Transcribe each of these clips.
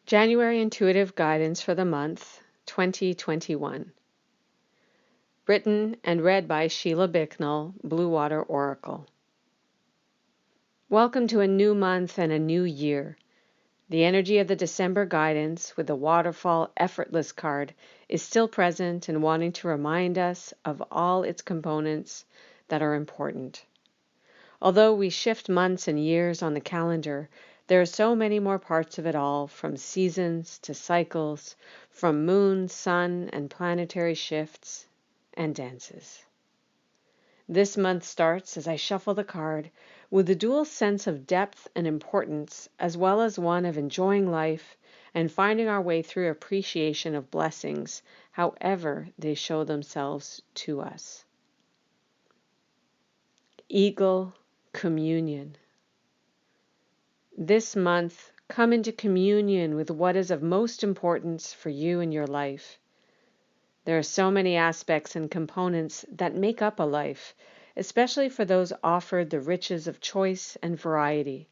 January Intuitive Guidance for the month 2021. Written and read by Sheila Bicknell, BlueWater Oracle. Welcome to a new month and a new year. The energy of the December guidance with the Waterfall Effortless card is still present and wanting to remind us of all its components that are important. Although we shift months and years on the calendar, there are so many more parts of it all, from seasons to cycles, from moon, sun, and planetary shifts and dances. This month starts, as I shuffle the card, with a dual sense of depth and importance, as well as one of enjoying life and finding our way through appreciation of blessings, however they show themselves to us. Eagle Communion. This month, come into communion with what is of most importance for you in your life. There are so many aspects and components that make up a life, especially for those offered the riches of choice and variety.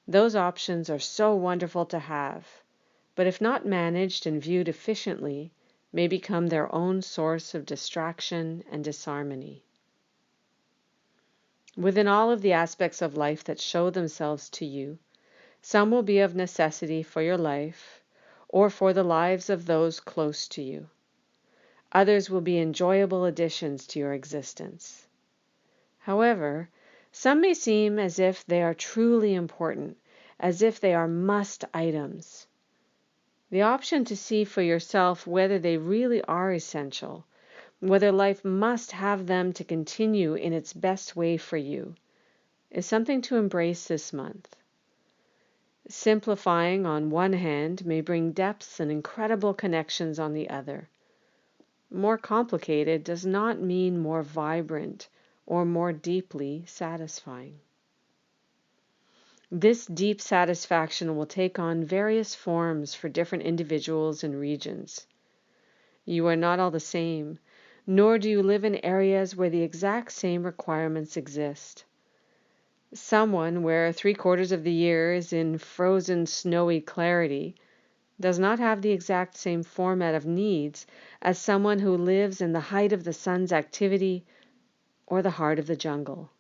Those options are so wonderful to have, but if not managed and viewed efficiently, may become their own source of distraction and disharmony. Within all of the aspects of life that show themselves to you, some will be of necessity for your life or for the lives of those close to you. Others will be enjoyable additions to your existence. However, some may seem as if they are truly important, as if they are must items. The option to see for yourself whether they really are essential, whether life must have them to continue in its best way for you, is something to embrace this month. Simplifying on one hand may bring depths and incredible connections on the other. More complicated does not mean more vibrant or more deeply satisfying. This deep satisfaction will take on various forms for different individuals and regions. You are not all the same, nor do you live in areas where the exact same requirements exist. Someone where 3/4 of the year is in frozen snowy clarity does not have the exact same format of needs as someone who lives in the height of the sun's activity or the heart of the jungle.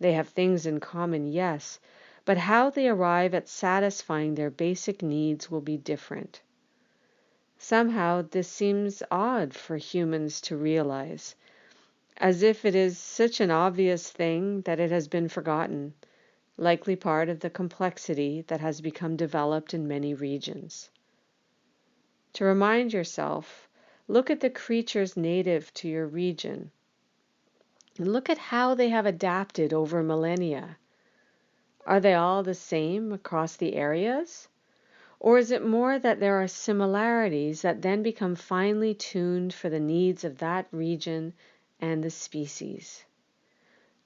They have things in common, yes, but how they arrive at satisfying their basic needs will be different. Somehow this seems odd for humans to realize, as if it is such an obvious thing that it has been forgotten, likely part of the complexity that has become developed in many regions. To remind yourself, look at the creatures native to your region, and look at how they have adapted over millennia. Are they all the same across the areas? Or is it more that there are similarities that then become finely tuned for the needs of that region and the species?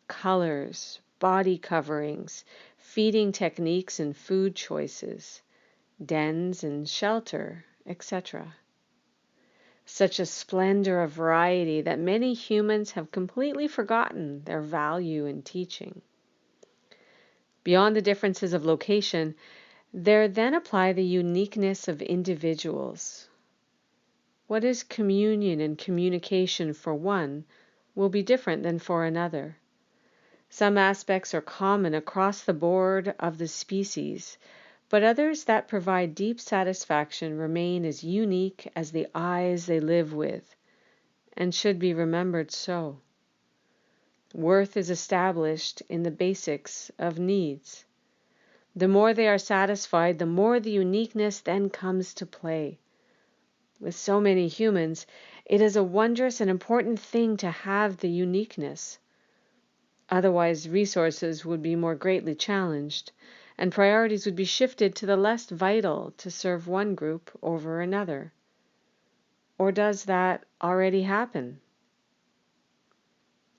Colors, body coverings, feeding techniques and food choices, dens and shelter, etc. Such a splendor of variety that many humans have completely forgotten their value in teaching. Beyond the differences of location, there then apply the uniqueness of individuals. What is communion and communication for one will be different than for another. Some aspects are common across the board of the species, but others that provide deep satisfaction remain as unique as the eyes they live with, and should be remembered so. Worth is established in the basics of needs. The more they are satisfied, the more the uniqueness then comes to play. With so many humans, it is a wondrous and important thing to have the uniqueness. Otherwise, resources would be more greatly challenged, and priorities would be shifted to the less vital to serve one group over another. Or does that already happen?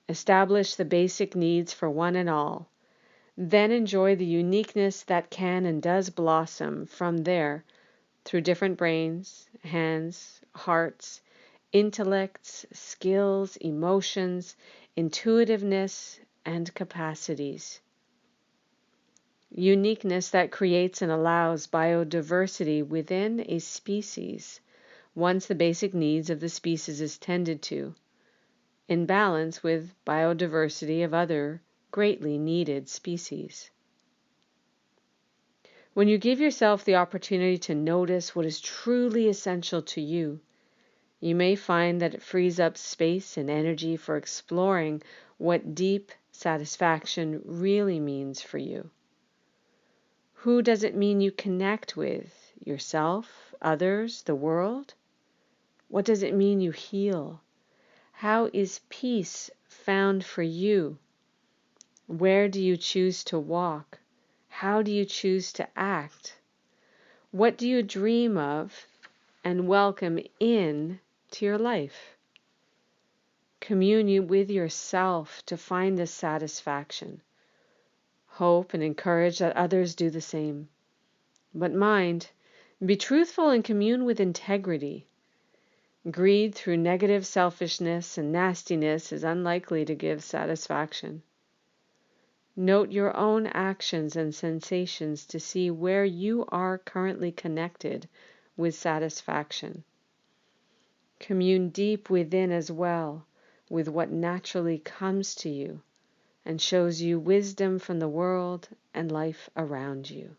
Establish the basic needs for one and all. Then enjoy the uniqueness that can and does blossom from there through different brains, hands, hearts, intellects, skills, emotions, intuitiveness, and capacities. uniqueness that creates and allows biodiversity within a species once the basic needs of the species is tended to, in balance with biodiversity of other greatly needed species. When you give yourself the opportunity to notice what is truly essential to you, you may find that it frees up space and energy for exploring what deep satisfaction really means for you. Who does it mean you connect with? Yourself, others, the world? What does it mean you heal? How is peace found for you? Where do you choose to walk? How do you choose to act? What do you dream of and welcome in to your life? Commune with yourself to find this satisfaction. Hope and encourage that others do the same. But mind, be truthful and commune with integrity. Greed through negative selfishness and nastiness is unlikely to give satisfaction. Note your own actions and sensations to see where you are currently connected with satisfaction. Commune deep within as well with what naturally comes to you and shows you wisdom from the world and life around you.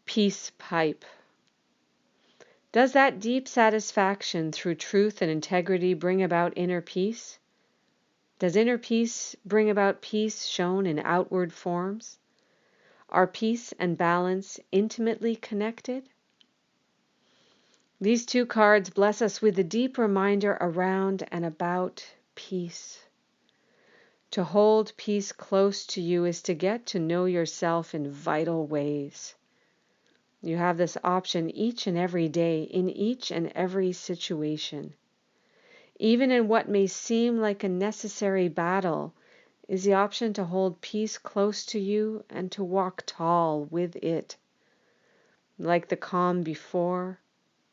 Peace pipe. Does that deep satisfaction through truth and integrity bring about inner peace? Does inner peace bring about peace shown in outward forms? Are peace and balance intimately connected? These two cards bless us with a deep reminder around and about peace. To hold peace close to you is to get to know yourself in vital ways. You have this option each and every day in each and every situation. Even in what may seem like a necessary battle is the option to hold peace close to you and to walk tall with it. Like the calm before,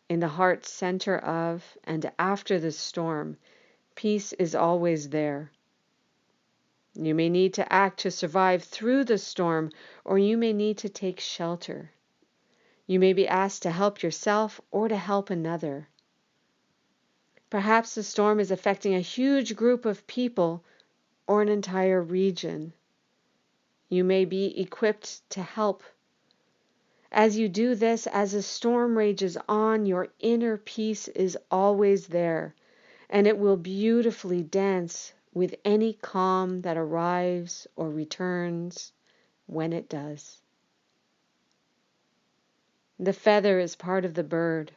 in the heart's center of and after the storm, peace is always there. You may need to act to survive through the storm, or you may need to take shelter. You may be asked to help yourself or to help another. Perhaps the storm is affecting a huge group of people or an entire region. You may be equipped to help. As you do this, as the storm rages on, your inner peace is always there, and it will beautifully dance with any calm that arrives or returns when it does. The feather is part of the bird.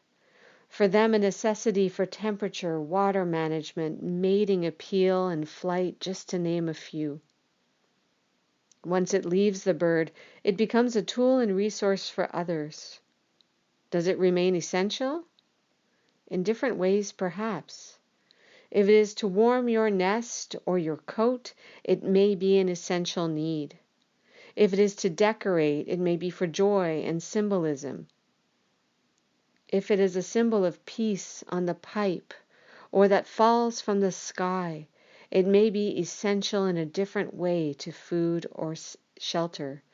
For them, a necessity for temperature, water management, mating appeal, and flight, just to name a few. Once it leaves the bird, it becomes a tool and resource for others. Does it remain essential? In different ways, perhaps. If it is to warm your nest or your coat, it may be an essential need. If it is to decorate, it may be for joy and symbolism. If it is a symbol of peace on the pipe or that falls from the sky, it may be essential in a different way to food or shelter,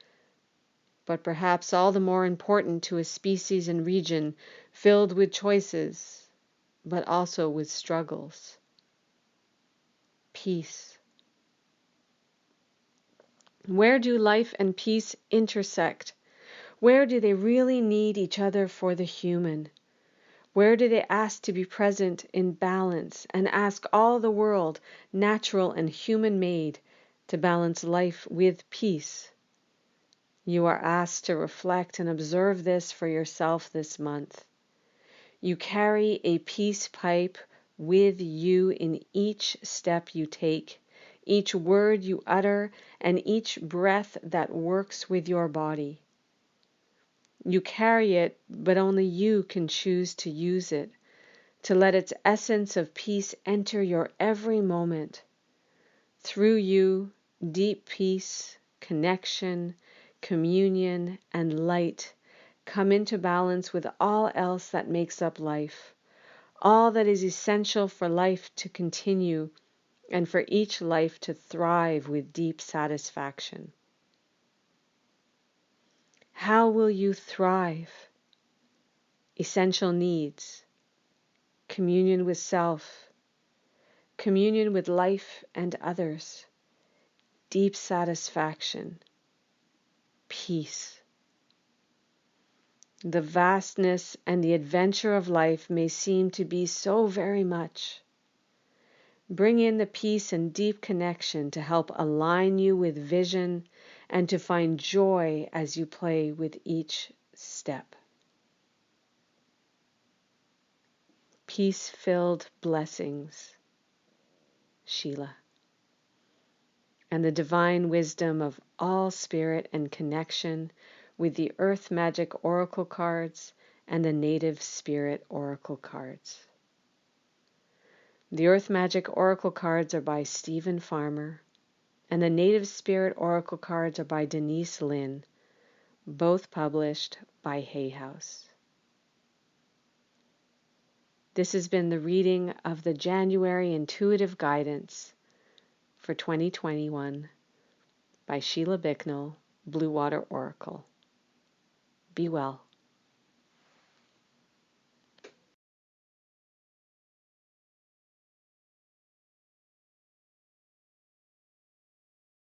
but perhaps all the more important to a species and region filled with choices, but also with struggles. Peace. Where do life and peace intersect? Where do they really need each other for the human? Where do they ask to be present in balance and ask all the world, natural and human-made, to balance life with peace? You are asked to reflect and observe this for yourself this month. You carry a peace pipe with you in each step you take, each word you utter, and each breath that works with your body. You carry it, but only you can choose to use it, to let its essence of peace enter your every moment. Through you, deep peace, connection, communion, and light come into balance with all else that makes up life, all that is essential for life to continue and for each life to thrive with deep satisfaction. How will you thrive? Essential needs, communion with self, communion with life and others, deep satisfaction, peace. The vastness and the adventure of life may seem to be so very much. Bring in the peace and deep connection to help align you with vision and to find joy as you play with each step. Peace-filled blessings, Sheila. And the divine wisdom of all spirit and connection with the Earth Magic Oracle cards and the Native Spirit Oracle cards. The Earth Magic Oracle cards are by Stephen Farmer, and the Native Spirit Oracle cards are by Denise Lynn, both published by Hay House. This has been the reading of the January Intuitive Guidance for 2021 by Sheila Bicknell, BlueWater Oracle. Be well.